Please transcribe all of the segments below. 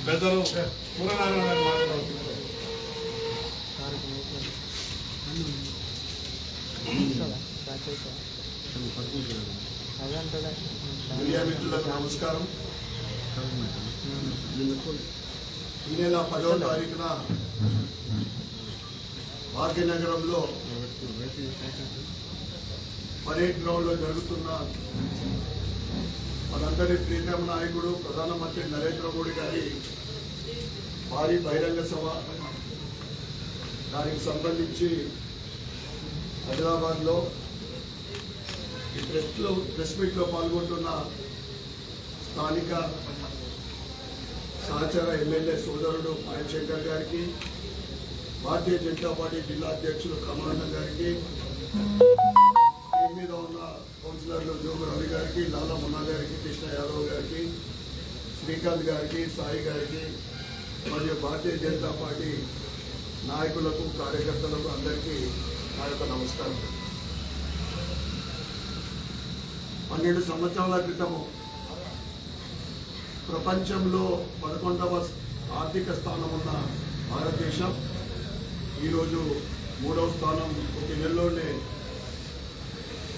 పెద్దలు సూర్యనారాయణ గారు మాట్లాడుతున్నారు. మీడియా మిత్రులకు నమస్కారం. ఈ నెల 10వ తారీఖున భాగ్యనగరంలో పరేడ్ గ్రౌండ్లో జరుగుతున్న మనందరి ప్రీతమ నాయకుడు ప్రధానమంత్రి నరేంద్ర మోడీ గారి భారీ బహిరంగ సభ, దానికి సంబంధించి హైదరాబాద్లో ఈ ప్రెస్ మీట్లో పాల్గొంటున్న స్థానిక సహచర ఎమ్మెల్యే సోదరుడు పాయల్ శంకర్ గారికి, భారతీయ జనతా పార్టీ జిల్లా అధ్యక్షులు కమలానంద గారికి, స్టేజ్ మీద ఉన్న కౌన్సిలర్లు జోగు రవి గారికి, లాలా మున్నా గారికి, కృష్ణ యాదవ్ గారికి, శ్రీకాంత్ గారికి, సాయి గారికి మరియు భారతీయ జనతా పార్టీ నాయకులకు, కార్యకర్తలకు అందరికీ నా యొక్క నమస్కారం. 12 సంవత్సరాల క్రితము ప్రపంచంలో 11వ ఆర్థిక స్థానం ఉన్న భారతదేశం ఈరోజు 3వ స్థానం, ఒక నెలలోనే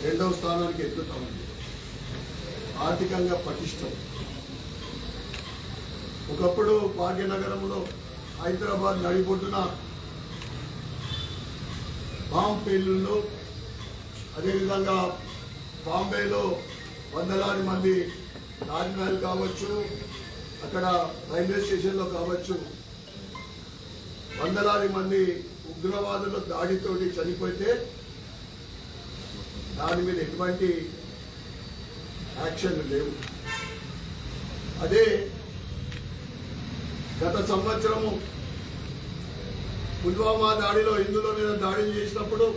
2వ స్థానానికి ఎత్తుతా ఉంది. ఆర్థికంగా పటిష్టం. ఒకప్పుడు భాగ్యనగరంలో హైదరాబాద్ నడిబొడ్డున బాంబు పేలుళ్ళు, అదేవిధంగా బాంబేలో వందలాది మంది తాజ్మహల్ కావచ్చు, అక్కడ రైల్వే స్టేషన్లో కావచ్చు, వందలాది మంది ఉగ్రవాదుల దాడితోటి చనిపోతే దాని మీద ఎటువంటి యాక్షన్ లేవు. అదే గత సంవత్సరము పుల్వామా దాడిలో హిందువుల మీద దాడులు చేసినప్పుడు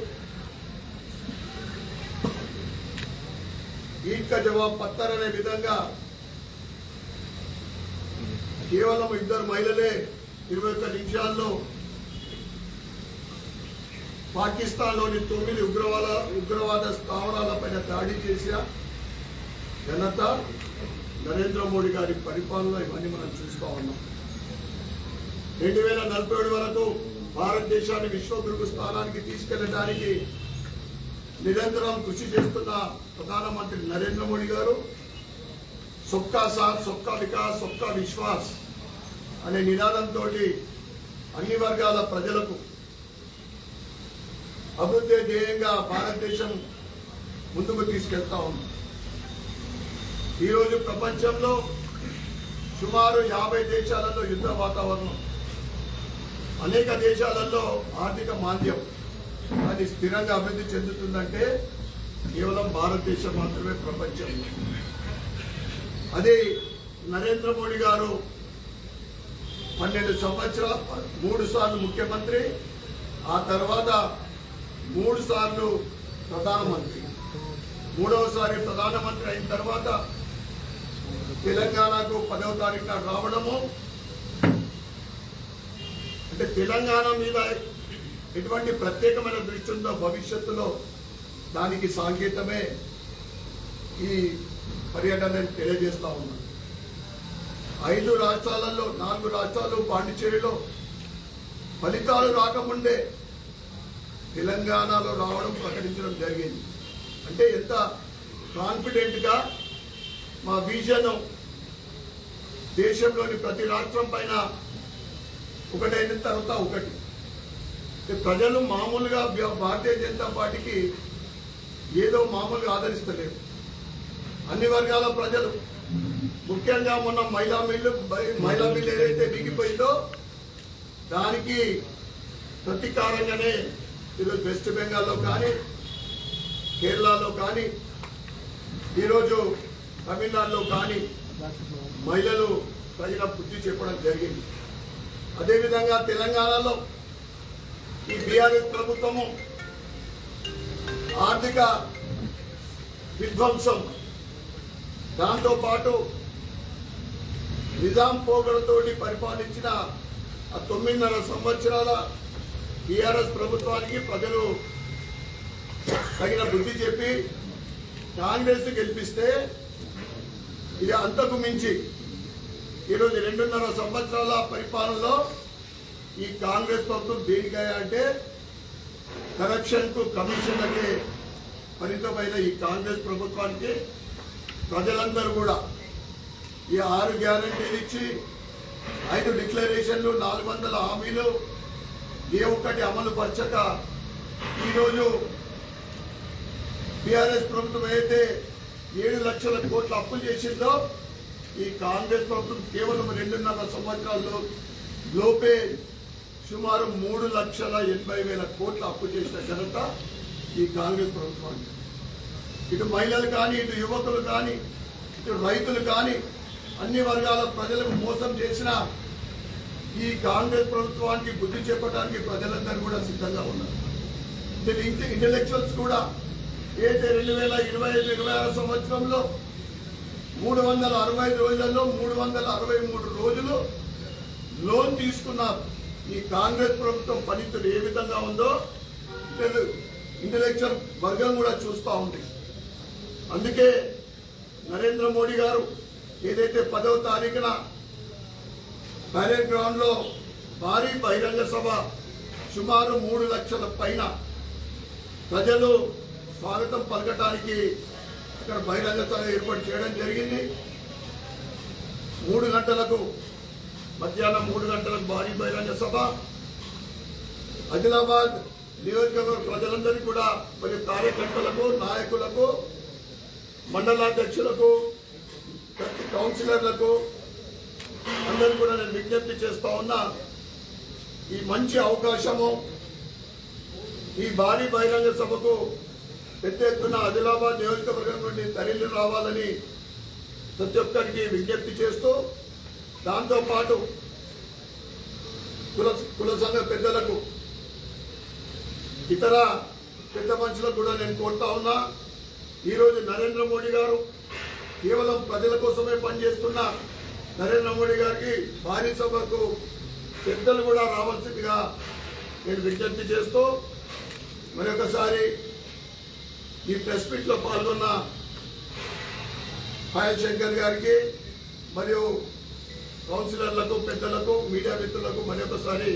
ఈట్ కా జవాబ్ పత్తర్ అనే విధంగా కేవలం 2 మహిళలే 21 నిమిషాల్లో పాకిస్తాన్లోని 9 ఉగ్రవాద స్థావరాలపైన దాడి చేసిన ఘనత నరేంద్ర మోడీ గారి పరిపాలన. ఇవన్నీ మనం చూస్తూ ఉన్నాం. 2047 వరకు భారతదేశాన్ని విశ్వగురు స్థానానికి తీసుకెళ్లడానికి నిరంతరం కృషి చేస్తున్న ప్రధానమంత్రి నరేంద్ర మోడీ గారు సబ్కా సాథ్, సబ్కా వికాస్, సబ్కా విశ్వాస్ అనే నినాదంతో అన్ని వర్గాల ప్రజలకు అభివృద్ధి ధ్యేయంగా భారతదేశం ముందుకు తీసుకెళ్తా ఉంది. ఈరోజు ప్రపంచంలో సుమారు 50 దేశాలలో యుద్ధ వాతావరణం, అనేక దేశాలలో ఆర్థిక మాంద్యం, అది స్థిరంగా అభివృద్ధి చెందుతుందంటే కేవలం భారతదేశం మాత్రమే ప్రపంచంలో. అది నరేంద్ర మోడీ గారు 12 సంవత్సరాలు 3 సార్లు ముఖ్యమంత్రి, ఆ తర్వాత 3 సార్లు ప్రధానమంత్రి. 3వసారి ప్రధానమంత్రి అయిన తర్వాత తెలంగాణకు 10వ తారీఖున రావడము, అంటే తెలంగాణ మీద ఎటువంటి ప్రత్యేకమైన దృష్టి ఉందో భవిష్యత్తులో దానికి సంకేతమే ఈ పర్యటన తెలియజేస్తా ఉన్నాను. 5 రాష్ట్రాలలో 4 రాష్ట్రాలు పాండిచేరిలో ఫలితాలు రాకముందే తెలంగాణలో రావడం ప్రకటించడం జరిగింది. అంటే ఎంత కాన్ఫిడెంట్గా మా విజన్ దేశంలోని ప్రతి రాష్ట్రం పైన ఒకటైన తర్వాత ఒకటి. ప్రజలు మామూలుగా భారతీయ జనతా పార్టీకి ఏదో మామూలుగా ఆదరిస్తలేరు. అన్ని వర్గాల ప్రజలు, ముఖ్యంగా మొన్న మహిళా బిల్లు ఏదైతే బిగిపోయిందో దానికి ప్రతీకారంగానే ఈరోజు వెస్ట్ బెంగాల్లో కానీ, కేరళలో కానీ, ఈరోజు తమిళనాడులో కానీ మహిళలు ప్రజల బుద్ధి చెప్పడం జరిగింది. అదేవిధంగా తెలంగాణలో ఈ బీఆర్ఎస్ ప్రభుత్వము ఆర్థిక విధ్వంసం, దాంతోపాటు నిజాం పోగడతోటి పరిపాలించిన ఆ 9.5 సంవత్సరాల బీఆర్ఎస్ ప్రభుత్వానికి ప్రజలు తగిన బుద్ధి చెప్పి కాంగ్రెస్ గెలిపిస్తే ఇది అంతకు మించి ఈరోజు 2.5 సంవత్సరాల పరిపాలనలో ఈ కాంగ్రెస్ ప్రభుత్వం దేనికయ్యా అంటే కరప్షన్కు కమిషన్లకే పరిమితమైన ఈ కాంగ్రెస్ ప్రభుత్వానికి ప్రజలందరూ కూడా ఈ 6 గ్యారంటీలు ఇచ్చి 5 డిక్లరేషన్లు 400 హామీలు ఏ ఒక్కటి అమలు పరచక ఈరోజు టీఆర్ఎస్ ప్రభుత్వం అయితే 7 లక్షల కోట్ల అప్పులు చేసిందో ఈ కాంగ్రెస్ ప్రభుత్వం కేవలం 2.5 సంవత్సరాల్లో లోపే సుమారు 3,80,000 కోట్ల అప్పు చేసిన ఘనత ఈ కాంగ్రెస్ ప్రభుత్వానికి. ఇటు మహిళలు కానీ, ఇటు యువకులు కానీ, ఇటు రైతులు కానీ అన్ని వర్గాల ప్రజలకు మోసం చేసిన ఈ కాంగ్రెస్ ప్రభుత్వానికి బుద్ధి చెప్పడానికి ప్రజలందరూ కూడా సిద్ధంగా ఉన్నారు. ఇంటెలెక్చువల్స్ కూడా అయితే 2025-26 సంవత్సరంలో 365 రోజులలో 363 రోజులు లోన్ తీసుకున్నారు. ఈ కాంగ్రెస్ ప్రభుత్వం పనితీరు ఏ విధంగా ఉందో ఇంటెలెక్చువల్ వర్గం కూడా చూస్తూ ఉంది. అందుకే నరేంద్ర మోడీ గారు ఏదైతే 10వ తారీఖున పరేడ్ గ్రౌండ్ లో భారీ బహిరంగ సభ సుమారు 3 లక్షల పైన ప్రజలు స్వాగతం పలకటానికి అక్కడ బహిరంగ సభ ఏర్పాటు చేయడం జరిగింది. 3 గంటలకు మధ్యాహ్నం 3 గంటలకు భారీ బహిరంగ సభ ఆదిలాబాద్ నియోజకవర్గ ప్రజలందరికీ కూడా మరియు కార్యకర్తలకు, నాయకులకు, మండలాధ్యక్షులకు, కౌన్సిలర్లకు అందరూ కూడా నేను విజ్ఞప్తి చేస్తా ఉన్నా. ఈ మంచి అవకాశము ఈ భారీ బహిరంగ సభకు పెద్ద ఎత్తున ఆదిలాబాద్ నియోజకవర్గం నుండి తరలి రావాలని ప్రతి ఒక్కరికి విజ్ఞప్తి చేస్తూ, దాంతోపాటు కుల సంఘ పెద్దలకు, ఇతర పెద్ద మనుషులకు కూడా నేను కోరుతా ఉన్నా. ఈరోజు నరేంద్ర మోడీ గారు కేవలం ప్రజల కోసమే పనిచేస్తున్న నరేంద్ర మోడీ గారికి భారీ సభకు పెద్దలు కూడా రావాల్సిందిగా నేను విజ్ఞప్తి చేస్తూ, మరొకసారి ఈ ప్రెస్ మీట్లో పాల్గొన్న పాయల్ శంకర్ గారికి మరియు కౌన్సిలర్లకు, పెద్దలకు, మీడియా మిత్రులకు మరొకసారి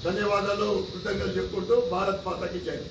ధన్యవాదాలు, కృతజ్ఞతలు చెప్పుకుంటూ భారత్ మాతాకి జై.